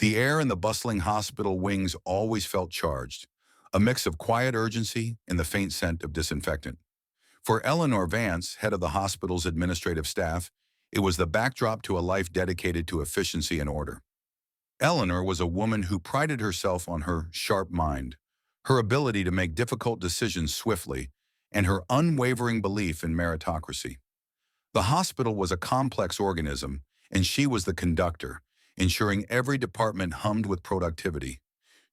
The air in the bustling hospital wings always felt charged, a mix of quiet urgency and the faint scent of disinfectant. For Eleanor Vance, head of the hospital's administrative staff, it was the backdrop to a life dedicated to efficiency and order. Eleanor was a woman who prided herself on her sharp mind, her ability to make difficult decisions swiftly, and her unwavering belief in meritocracy. The hospital was a complex organism, and she was the conductor, ensuring every department hummed with productivity.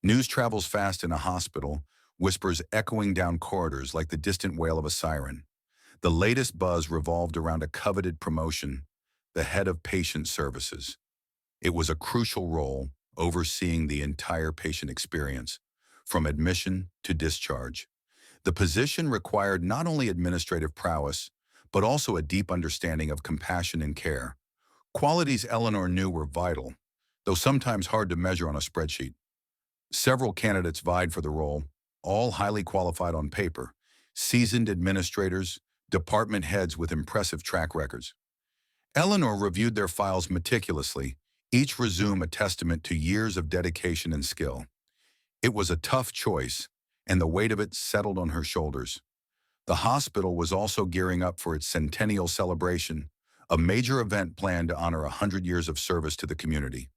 News travels fast in a hospital, whispers echoing down corridors like the distant wail of a siren. The latest buzz revolved around a coveted promotion, the head of patient services. It was a crucial role, overseeing the entire patient experience, from admission to discharge. The position required not only administrative prowess, but also a deep understanding of compassion and care. Qualities Eleanor knew were vital, though sometimes hard to measure on a spreadsheet. Several candidates vied for the role, all highly qualified on paper, seasoned administrators, department heads with impressive track records. Eleanor reviewed their files meticulously, each resume a testament to years of dedication and skill. It was a tough choice, and the weight of it settled on her shoulders. The hospital was also gearing up for its centennial celebration, a major event planned to honor 100 years of service to the community.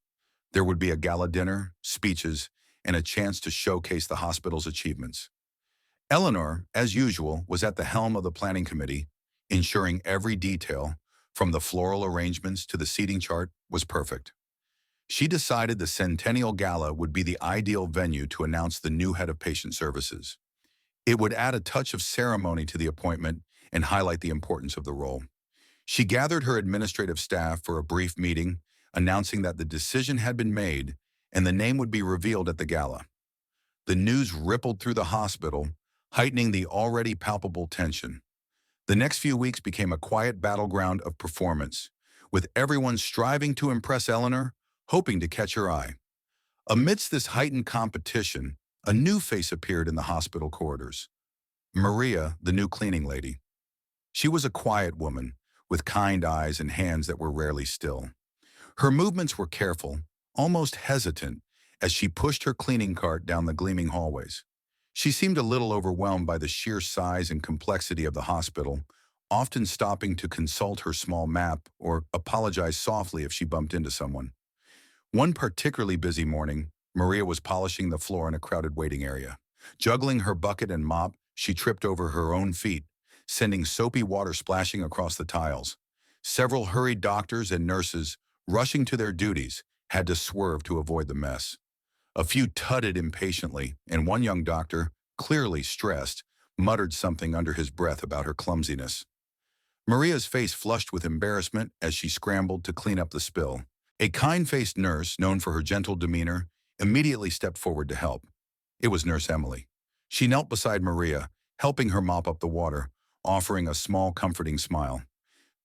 There would be a gala dinner, speeches, and a chance to showcase the hospital's achievements. Eleanor, as usual, was at the helm of the planning committee, ensuring every detail, from the floral arrangements to the seating chart, was perfect. She decided the Centennial Gala would be the ideal venue to announce the new head of patient services. It would add a touch of ceremony to the appointment and highlight the importance of the role. She gathered her administrative staff for a brief meeting, announcing that the decision had been made and the name would be revealed at the gala. The news rippled through the hospital, heightening the already palpable tension. The next few weeks became a quiet battleground of performance, with everyone striving to impress Eleanor, hoping to catch her eye. Amidst this heightened competition, a new face appeared in the hospital corridors. Maria, the new cleaning lady. She was a quiet woman, with kind eyes and hands that were rarely still. Her movements were careful, almost hesitant, as she pushed her cleaning cart down the gleaming hallways. She seemed a little overwhelmed by the sheer size and complexity of the hospital, often stopping to consult her small map or apologize softly if she bumped into someone. One particularly busy morning, Maria was polishing the floor in a crowded waiting area. Juggling her bucket and mop, she tripped over her own feet, sending soapy water splashing across the tiles. Several hurried doctors and nurses, rushing to their duties, had to swerve to avoid the mess. A few tutted impatiently, and one young doctor, clearly stressed, muttered something under his breath about her clumsiness. Maria's face flushed with embarrassment as she scrambled to clean up the spill. A kind-faced nurse, known for her gentle demeanor, immediately stepped forward to help. It was Nurse Emily. She knelt beside Maria, helping her mop up the water, offering a small, comforting smile.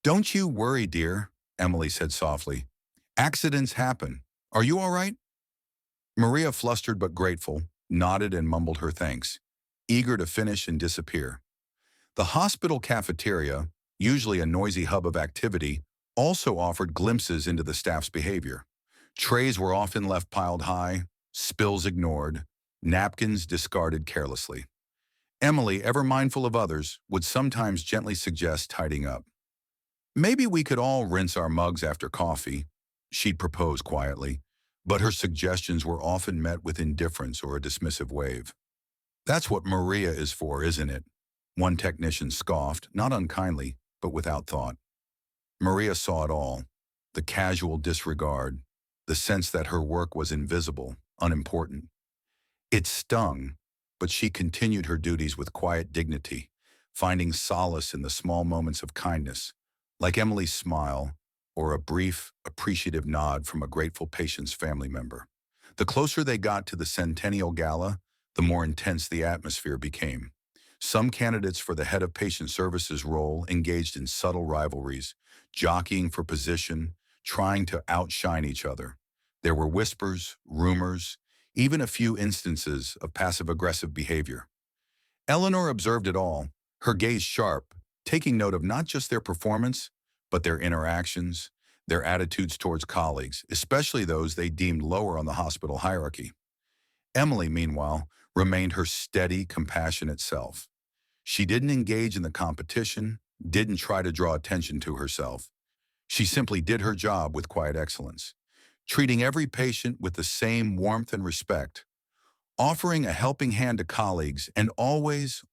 "Don't you worry, dear," Emily said softly. "Accidents happen. Are you all right?" Maria, flustered but grateful, nodded and mumbled her thanks, eager to finish and disappear. The hospital cafeteria, usually a noisy hub of activity, also offered glimpses into the staff's behavior. Trays were often left piled high, spills ignored, napkins discarded carelessly. Emily, ever mindful of others, would sometimes gently suggest tidying up. "Maybe we could all rinse our mugs after coffee," she'd propose quietly, but her suggestions were often met with indifference or a dismissive wave. "That's what Maria is for, isn't it?" One technician scoffed, not unkindly, but without thought. Maria saw it all, the casual disregard, the sense that her work was invisible, unimportant. It stung, but she continued her duties with quiet dignity, finding solace in the small moments of kindness, like Emily's smile or a brief, appreciative nod from a grateful patient's family member. The closer they got to the Centennial Gala, the more intense the atmosphere became. Some candidates for the head of patient services role engaged in subtle rivalries, jockeying for position, trying to outshine each other. There were whispers, rumors, even a few instances of passive-aggressive behavior. Eleanor observed it all, her gaze sharp, taking note of not just their performance, but their interactions, their attitudes towards colleagues, especially those they deemed lower on the hospital hierarchy. Emily, meanwhile, remained her steady, compassionate self. She didn't engage in the competition, didn't try to draw attention to herself. She simply did her job with quiet excellence, treating every patient with the same warmth and respect, offering a helping hand to colleagues, and always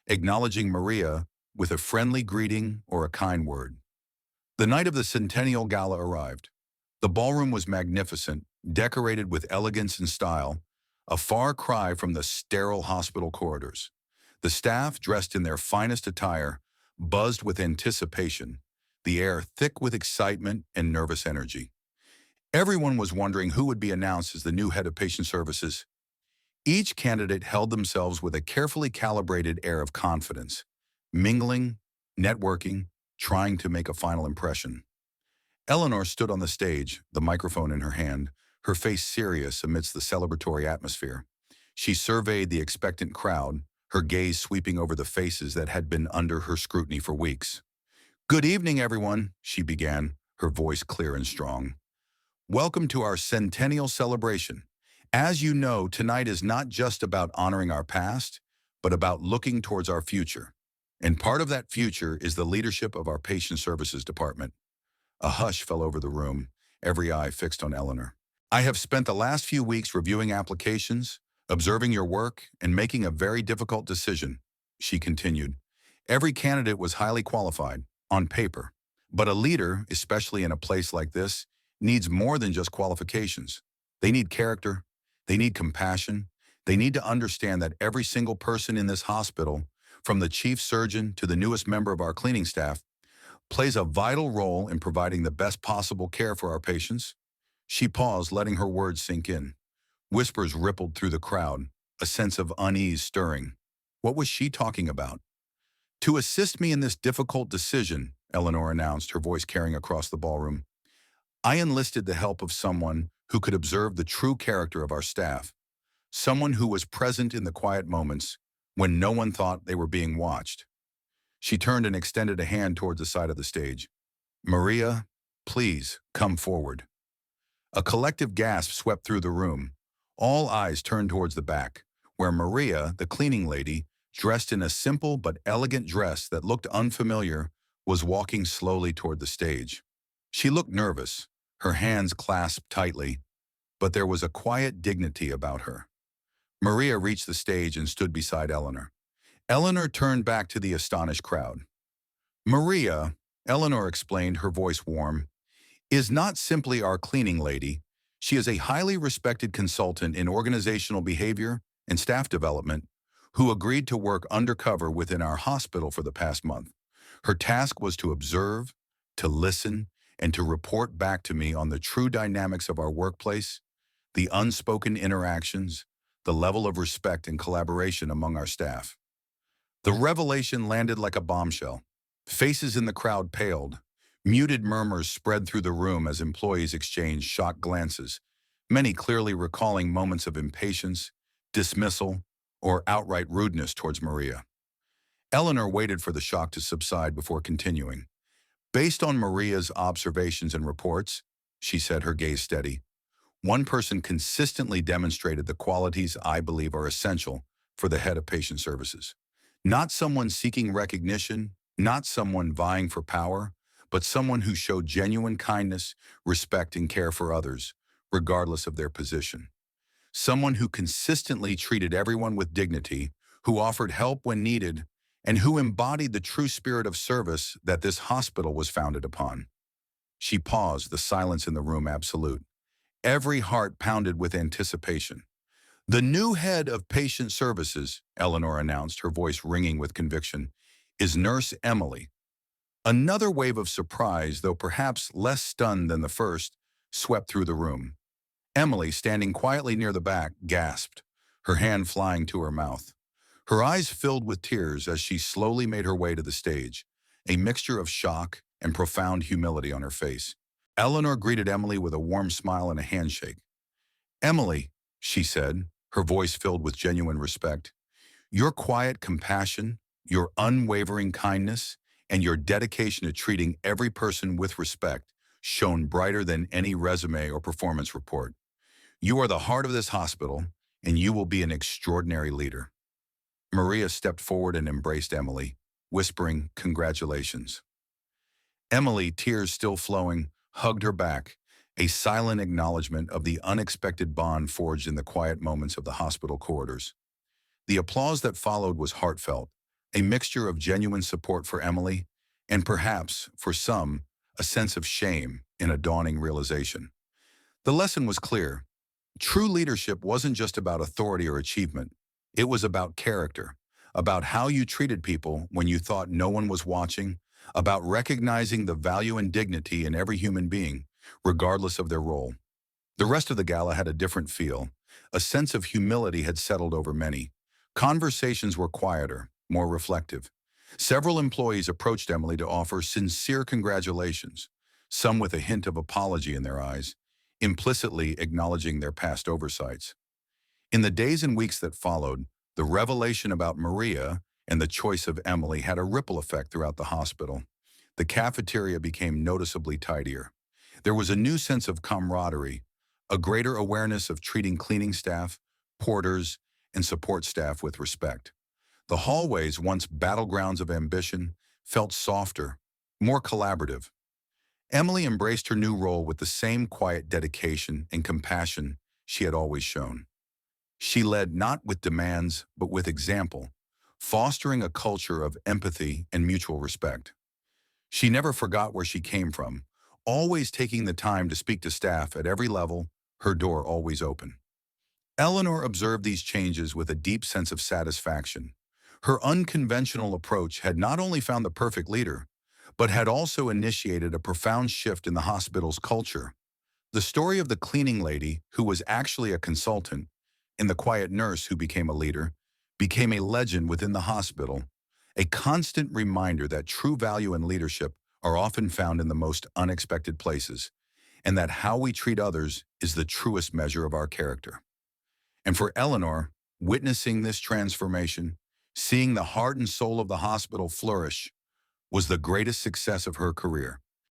acknowledging Maria with a friendly greeting or a kind word. The night of the Centennial Gala arrived. The ballroom was magnificent, decorated with elegance and style, a far cry from the sterile hospital corridors. The staff, dressed in their finest attire, buzzed with anticipation, the air thick with excitement and nervous energy. Everyone was wondering who would be announced as the new head of patient services. Each candidate held themselves with a carefully calibrated air of confidence, mingling, networking, trying to make a final impression. Eleanor stood on the stage, the microphone in her hand, her face serious amidst the celebratory atmosphere. She surveyed the expectant crowd, her gaze sweeping over the faces that had been under her scrutiny for weeks. "Good evening, everyone," she began, her voice clear and strong. "Welcome to our centennial celebration. As you know, tonight is not just about honoring our past, but about looking towards our future. And part of that future is the leadership of our patient services department." A hush fell over the room, every eye fixed on Eleanor. "I have spent the last few weeks reviewing applications, observing your work, and making a very difficult decision," she continued. "Every candidate was highly qualified, on paper. But a leader, especially in a place like this, needs more than just qualifications. They need character, they need compassion, they need to understand that every single person in this hospital, from the chief surgeon to the newest member of our cleaning staff, plays a vital role in providing the best possible care for our patients." She paused, letting her words sink in. Whispers rippled through the crowd, a sense of unease stirring. What was she talking about? "To assist me in this difficult decision," Eleanor announced, her voice carrying across the ballroom, "I enlisted the help of someone who could observe the true character of our staff, someone who was present in the quiet moments when no one thought they were being watched." She turned and extended a hand towards the side of the stage. "Maria, please come forward." A collective gasp swept through the room. All eyes turned towards the back, where Maria, the cleaning lady, dressed in a simple but elegant dress that looked unfamiliar, was walking slowly toward the stage. She looked nervous, her hands clasped tightly, but there was a quiet dignity about her. Maria reached the stage and stood beside Eleanor. Eleanor turned back to the astonished crowd. "Maria," Eleanor explained, her voice warm, "is not simply our cleaning lady. She is a highly respected consultant in organizational behavior and staff development who agreed to work undercover within our hospital for the past month. Her task was to observe, to listen, and to report back to me on the true dynamics of our workplace, the unspoken interactions, the level of respect and collaboration among our staff." The revelation landed like a bombshell. Faces in the crowd paled. Muted murmurs spread through the room as employees exchanged shocked glances, many clearly recalling moments of impatience, dismissal, or outright rudeness towards Maria. Eleanor waited for the shock to subside before continuing. "Based on Maria's observations and reports," she said, her gaze steady, "one person consistently demonstrated the qualities I believe are essential for the head of patient services. Not someone seeking recognition, not someone vying for power, but someone who showed genuine kindness, respect, and care for others, regardless of their position. Someone who consistently treated everyone with dignity, who offered help when needed, and who embodied the true spirit of service that this hospital was founded upon." She paused, the silence in the room absolute. Every heart pounded with anticipation. "The new head of patient services," Eleanor announced, her voice ringing with conviction, "is Nurse Emily." Another wave of surprise, though perhaps less stunned than the first, swept through the room. Emily, standing quietly near the back, gasped, her hand flying to her mouth. Her eyes filled with tears as she slowly made her way to the stage, a mixture of shock and profound humility on her face. Eleanor greeted Emily with a warm smile and a handshake. "Emily," she said, her voice filled with genuine respect, "your quiet compassion, your unwavering kindness, and your dedication to treating every person with respect shone brighter than any resume or performance report. You are the heart of this hospital, and you will be an extraordinary leader. Maria stepped forward and embraced Emily, whispering, "Congratulations." Emily, tears still flowing, hugged her back, a silent acknowledgement of the unexpected bond forged in the quiet moments of the hospital corridors. The applause that followed was heartfelt, a mixture of genuine support for Emily, and perhaps, for some, a sense of shame in a dawning realization. The lesson was clear. True leadership wasn't just about authority or achievement. It was about character, about how you treated people when you thought no one was watching, about recognizing the value and dignity in every human being, regardless of their role. The rest of the gala had a different feel. A sense of humility had settled over many. Conversations were quieter, more reflective. Several employees approached Emily to offer sincere congratulations, some with a hint of apology in their eyes, implicitly acknowledging their past oversights. In the days and weeks that followed, the revelation about Maria and the choice of Emily had a ripple effect throughout the hospital. The cafeteria became noticeably tidier. There was a new sense of camaraderie, a greater awareness of treating cleaning staff, porters, and support staff with respect. The hallways, once battlegrounds of ambition, felt softer, more collaborative. Emily embraced her new role with the same quiet dedication and compassion she had always shown. She led not with demands, but with example, fostering a culture of empathy and mutual respect. She never forgot where she came from, always taking the time to speak to staff at every level, her door always open. Eleanor observed these changes with a deep sense of satisfaction. Her unconventional approach had not only found the perfect leader, but had also initiated a profound shift in the hospital's culture. The story of the cleaning lady, who was actually a consultant, and the quiet nurse who became a leader, became a legend within the hospital, a constant reminder that true value and leadership are often found in the most unexpected places, and that how we treat others is the truest measure of our character. And for Eleanor, witnessing this transformation, seeing the heart and soul of the hospital flourish, was the greatest success of her career.